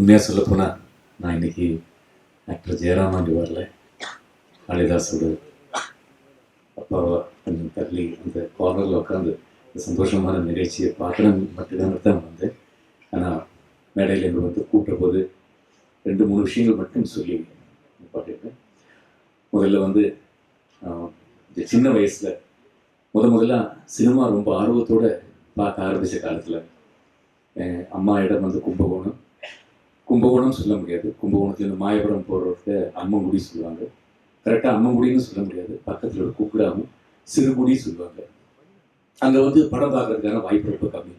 உண்மையாக சொல்லப்போனால் நான் இன்னைக்கு ஆக்டர் ஜெயராம் அங்கே வரல, காளிதாஸோட அப்பாவா கொஞ்சம் தள்ளி அந்த கார்னரில் உட்காந்து இந்த சந்தோஷமான நிகழ்ச்சியை பார்க்கணும் மட்டும்தான் தான் வந்தேன். ஆனால் மேடையில் எங்களை வந்து கூப்பிட்ட போது 2-3 விஷயங்கள் மட்டும் சொல்லி பாட்டிருக்கேன். முதல்ல வந்து இந்த சின்ன வயசில் முதல்ல சினிமா ரொம்ப ஆர்வத்தோடு பார்க்க ஆரம்பித்த காலத்தில் அம்மா இடம் வந்து கும்பகோணம் சொல்ல முடியாது, கும்பகோணத்துலேருந்து மாயபுரம் போகிறவருக்கு அம்மங்குடி சொல்லுவாங்க. கரெக்டாக அம்மங்குடின்னு சொல்ல முடியாது, பக்கத்தில் ஒரு குக்குடாவும் சிறுகுடி சொல்லுவாங்க. அங்கே வந்து படம் பார்க்குறதுக்கான வாய்ப்பு ரொம்ப கம்மி.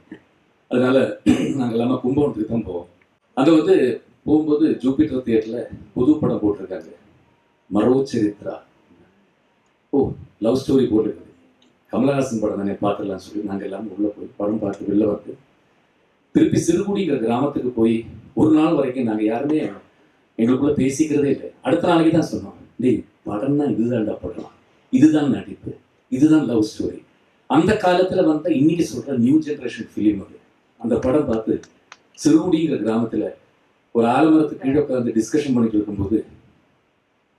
அதனால நாங்கள் எல்லாமே கும்பகோணத்துக்கு தான் போவோம். அங்கே வந்து போகும்போது ஜூபிட்டர் தியேட்டரில் புது படம் போட்டிருக்காங்க, மரோ சரித்ரா. லவ் ஸ்டோரி போட்டிருக்குது, கமலஹாசன் படம் தானே, பார்த்துடலாம்னு சொல்லி நாங்கள் எல்லாமே உள்ளே போய் படம் பார்த்து வெளில வந்து திருப்பி சிறுகுடிங்கிற கிராமத்துக்கு போய் ஒரு நாள் வரைக்கும் நாங்கள் யாருமே எங்களுக்குள்ள பேசிக்கிறதே இல்லை. அடுத்த நாளைக்கு தான் சொன்னோம், டேய் படம்னா இதுதான்டா படம், இதுதான் நடிப்பு, இதுதான் லவ் ஸ்டோரி. அந்த காலத்தில் வந்த இன்னைக்கு சொல்கிற நியூ ஜென்ரேஷன் ஃபிலிம் அது. அந்த படம் பார்த்து சிறுகுடிங்கிற கிராமத்தில் ஒரு ஆலமரத்துக்கு கீழே உட்காந்து டிஸ்கஷன் பண்ணிட்டு இருக்கும்போது,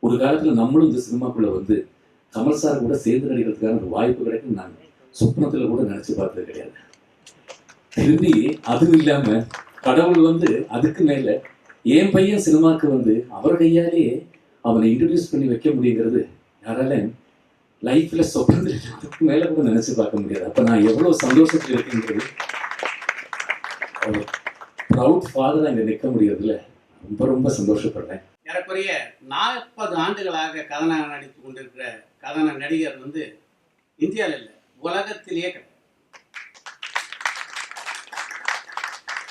ஒரு காலத்தில் நம்மளும் இந்த சினிமாக்குள்ளே வந்து கமல் சார் கூட சேர்ந்து நடிக்கிறதுக்கான ஒரு வாய்ப்பு கிடைக்கும் நான் சொப்னத்தில் கூட நினச்சி பார்த்தது கிடையாது. திரும்பி அதுவும் இல்லாமல் கடவுள் வந்து அதுக்கு மேலே என் பையன் சினிமாவுக்கு வந்து அவர் கையாலேயே அவனை இன்ட்ரடியூஸ் பண்ணி வைக்க முடியுங்கிறது யாரால லைஃப்பில் சொப்னத்தில் அதுக்கு மேலே கூட நினச்சி பார்க்க முடியாது. அப்போ நான் எவ்வளோ சந்தோஷத்தில் இருக்குங்கிறது, ப்ரவுட் ஃபாதராக இங்கே நிற்க முடியறதுல ரொம்ப ரொம்ப சந்தோஷப்படுறேன். ஏறக்குறைய 40 ஆண்டுகளாக கதாநாயகன் நடித்து கொண்டிருக்கிற கதாநாயகன் நடிகர் வந்து இந்தியாவில் இல்லை, உலகத்திலேயே கிடையாது.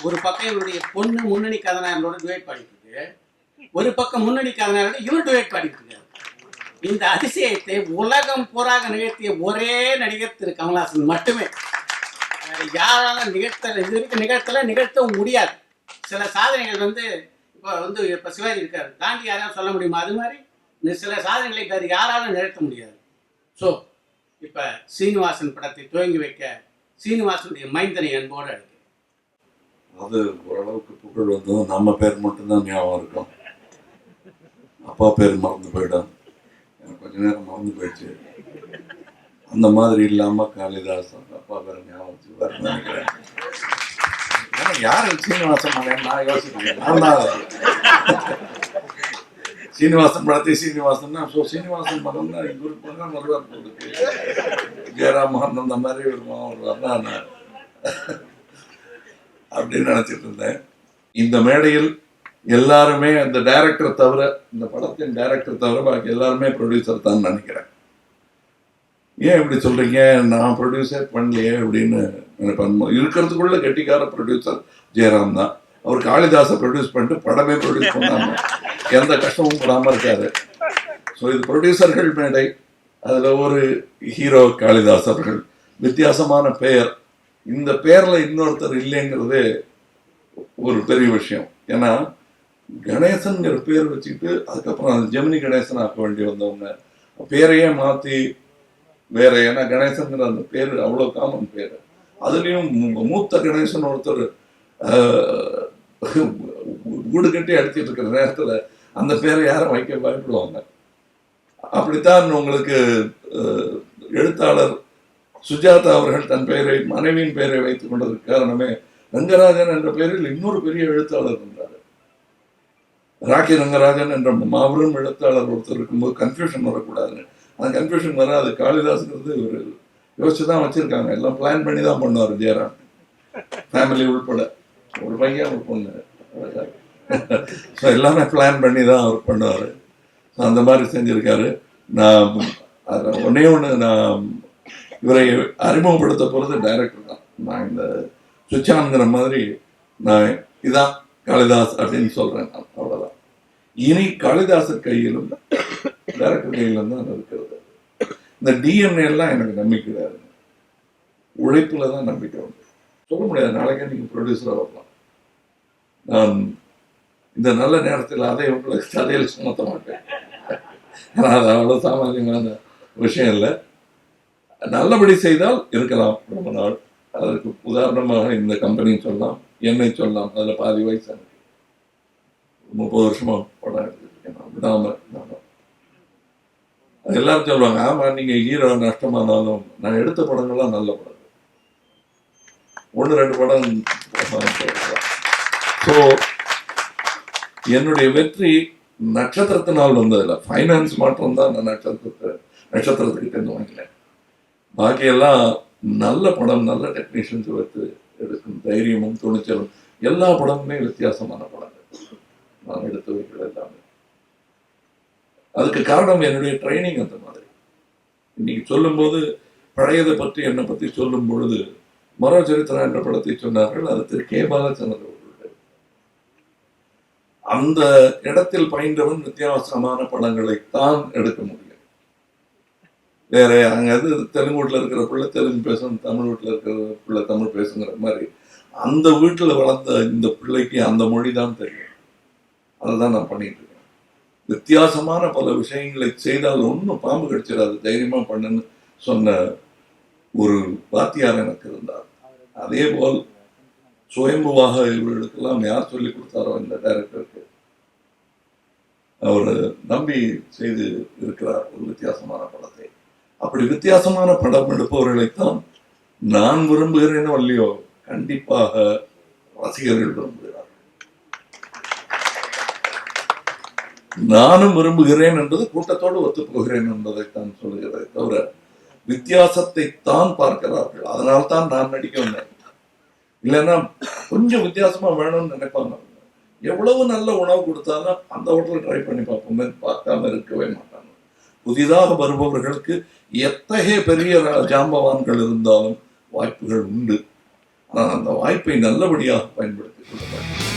ஒரு பக்கம் இவருடைய பொண்ணு முன்னணி கதாநாயகனோட டுவேட் பாடிட்டு இருக்கு, ஒரு பக்கம் முன்னணி கதாநாயகனோட இவர் டுவேட் பாடிட்டு இருக்காரு. இந்த அதிசயத்தை உலகம் பூராக நிகழ்த்திய ஒரே நடிகர் திரு கமலஹாசன் மட்டுமே. யாராலும் நிகழ்த்தவும் முடியாது. சில சாதனைகள் வந்து இப்போ சிவாஜி இருக்காரு, தாண்டி யாராலும் சொல்ல முடியுமா? அது மாதிரி சில சாதனைகளை வேறு யாராலும் நிகழ்த்த முடியாது. ஸோ இப்போ சீனிவாசன் படத்தை துவங்கி வைக்க சீனிவாசனுடைய மைந்தனை அன்போடு அழைக்கிறேன். அது ஓரளவுக்கு புகழ் வந்ததும் நம்ம பேர் மட்டும்தான் ஞாபகம் இருக்கும், அப்பா பேர் மறந்து போயிடும். எனக்கு கொஞ்ச நேரம் மறந்து போயிடுச்சு. அந்த மாதிரி இல்லாமல் காளிதாஸ் அப்பா பேர் ஞாபகம் வச்சு நினைக்கிறேன். யாரு சீனிவாசன் நான் யோசிக்கிறேன், நான் தான் சீனிவாசன் படத்தை சீனிவாசன். ஸோ சீனிவாசன் படம் தான் எங்கள் ஊருக்கு போனால் வருவார் போடுக்கு, ஜெயராம் மோகன் அந்த மாதிரி வருவார் தான் அப்படின்னு நினச்சிட்டு இருந்தேன். இந்த மேடையில் எல்லாருமே அந்த டைரக்டர் தவிர, இந்த படத்தின் டைரக்டர் தவிர பாக்கி எல்லாருமே ப்ரொடியூசர் தான் நினைக்கிறேன். ஏன் இப்படி சொல்றீங்க, நான் ப்ரொடியூசர் பண்ணலையே அப்படின்னு இருக்கிறதுக்குள்ள கெட்டிக்கார ப்ரொடியூசர் ஜெயராம் தான். அவர் காளிதாஸை ப்ரொடியூஸ் பண்ணிட்டு படமே ப்ரொடியூஸ் பண்ணாம எந்த கஷ்டமும் படாமல் இருக்காரு. ஸோ இது ப்ரொடியூசர்கள் மேடை, அதில் ஒரு ஹீரோ காளிதாஸ் அவர்கள், வித்தியாசமான பெயர். இந்த பேரில் இன்னொருத்தர் இல்லைங்கிறது ஒரு பெரிய விஷயம். ஏன்னா கணேசன்கிற பேர் வச்சுக்கிட்டு அதுக்கப்புறம் அது ஜெமினி கணேசன் ஆக்க வேண்டி வந்தவங்க பேரையே மாற்றி வேற, ஏன்னா கணேசன்கிற அந்த பேர் அவ்வளோ காமன் பேர். அதுலேயும் மூத்த கணேசன் ஒருத்தர் வீடு கட்டி அடிச்சிட்டு இருக்கிற நேரத்தில் அந்த பேரை யாரும் வைக்க பயப்படுவாங்க. அப்படித்தான் உங்களுக்கு எழுத்தாளர் சுஜாதா அவர்கள் தன் பெயரை, மனைவியின் பெயரை வைத்துக் கொண்டதற்கு காரணமே ரங்கராஜன் என்ற பெயரில் இன்னொரு பெரிய எழுத்தாளர் இருந்தார். ராக்கி ரங்கராஜன் என்ற மாபெரும் எழுத்தாளர் ஒருத்தர் இருக்கும்போது கன்ஃபியூஷன் வரக்கூடாதுன்னு, அந்த கன்ஃபியூஷன் வராது. காளிதாஸ்ங்கிறது ஒரு யோசிச்சு தான் வச்சிருக்காங்க, எல்லாம் பிளான் பண்ணி தான் பண்ணுவார் ஜெயராம், ஃபேமிலி உள்பட, ஒரு பையன் ஒரு பொண்ணு, ஸோ எல்லாமே பிளான் பண்ணி தான் அவர் பண்ணுவார். ஸோ அந்த மாதிரி செஞ்சுருக்காரு. நான் ஒன்னே ஒன்று, நான் இவரை அறிமுகப்படுத்த போகிறது டைரக்டர் தான். நான் இந்த சுச்சான்கிற மாதிரி நான் இதான் காளிதாஸ் அப்படின்னு சொல்கிறேன், நான் அவ்வளோதான். இனி காளிதாசர் கையிலும் டைரக்டர் கையிலும் தான் இருக்கிறது. இந்த டிஎன்ஏ எல்லாம் எனக்கு நம்பிக்கை கிடையாது, உழைப்பில் தான் நம்பிக்கை உண்டு. சொல்ல முடியாது, நாளைக்கே நீங்கள் ப்ரொடியூசராக வரலாம். நான் இந்த நல்ல நேரத்தில் அதை உங்களுக்கு கதையில் சுமத்த மாட்டேன், ஏன்னா அது அவ்வளோ சாமானியமான விஷயம் இல்லை. நல்லபடி செய்தால் இருக்கலாம் ரொம்ப நாள். அதற்கு உதாரணமாக இந்த கம்பெனி சொல்லலாம், என்னை சொல்லலாம், அதில் பாதி வயசு எனக்கு. 30 வருஷமா படம் எடுத்துருக்கேன் நான் விடாம. எல்லாரும் சொல்லுவாங்க, ஆமா நீங்க ஹீரோ நஷ்டமானாலும் நான் எடுத்த படங்கள்லாம் நல்ல படம், 1-2 படம். ஸோ என்னுடைய வெற்றி நட்சத்திரத்தினால் வந்ததில்லை, ஃபைனான்ஸ் மாற்றம் தான் நான் நட்சத்திரத்துக்கிட்ட இருந்து வாங்கினேன். பாக்கியெல்லாம் நல்ல படம், நல்ல டெக்னீஷியன்ஸ் வைத்து எடுக்கும் தைரியமும் துணிச்சலும். எல்லா படமுமே வித்தியாசமான படங்கள் நான் எடுத்து வைக்கிற எல்லாமே. அதுக்கு காரணம் என்னுடைய ட்ரைனிங் அந்த மாதிரி. இன்னைக்கு சொல்லும்போது பழையதை பற்றி என்னை பற்றி சொல்லும் பொழுது மரோச்சரித்திரா என்ற படத்தை சொன்னார்கள். அது திரு கே பாலச்சந்திரன் அவர்களுடைய. அந்த இடத்தில் பயின்றவன் வித்தியாசமான படங்களை தான் எடுக்க முடியும். வேற அங்க அது தெலுங்கு வீட்டில் இருக்கிற பிள்ளை தெலுங்கு பேசணும், தமிழ் வீட்டில் இருக்கிற பிள்ளை தமிழ் பேசுங்கிற மாதிரி அந்த வீட்டில் வளர்ந்த இந்த பிள்ளைக்கு அந்த மொழி தான் தெரியும். அதை தான் நான் பண்ணிட்டு இருக்கேன். வித்தியாசமான பல விஷயங்களை செய்தால் ஒன்றும் பாம்பு கடிச்சிடாது, தைரியமா பண்ணுன்னு சொன்ன ஒரு வாத்தியார் எனக்கு இருந்தார். அதே போல் சுயம்புவாக இவர்களுக்கெல்லாம் யார் சொல்லி கொடுத்தாரோ இந்த டைரக்டருக்கு, அவர் நம்பி செய்து இருக்கிறார் ஒரு வித்தியாசமான படத்தை. அப்படி வித்தியாசமான படம் எடுப்பவர்களைத்தான் நான் விரும்புகிறேனோ இல்லையோ கண்டிப்பாக ரசிகர்கள் விரும்புகிறார். நானும் விரும்புகிறேன் என்பது கூட்டத்தோடு ஒத்துப்போகிறேன் என்பதைத்தான் சொல்லுகிறதை தவிர வித்தியாசத்தை தான் பார்க்கிறார்கள். அதனால் தான் நான் நடிக்க வந்தேன். இல்லைன்னா கொஞ்சம் வித்தியாசமா வேணும்னு நினைப்பாங்க. எவ்வளவு நல்ல உணவு கொடுத்தாலும் அந்த ஹோட்டலில் ட்ரை பண்ணி பார்ப்போமே, பார்க்காம இருக்கவே மாட்டாங்க. புதிதாக வருபவர்களுக்கு எத்தகைய பெரிய ஜாம்பவான்கள் இருந்தாலும் வாய்ப்புகள் உண்டு. ஆனால் அந்த வாய்ப்பை நல்லபடியாக பயன்படுத்திக் கொள்ள வேண்டும்.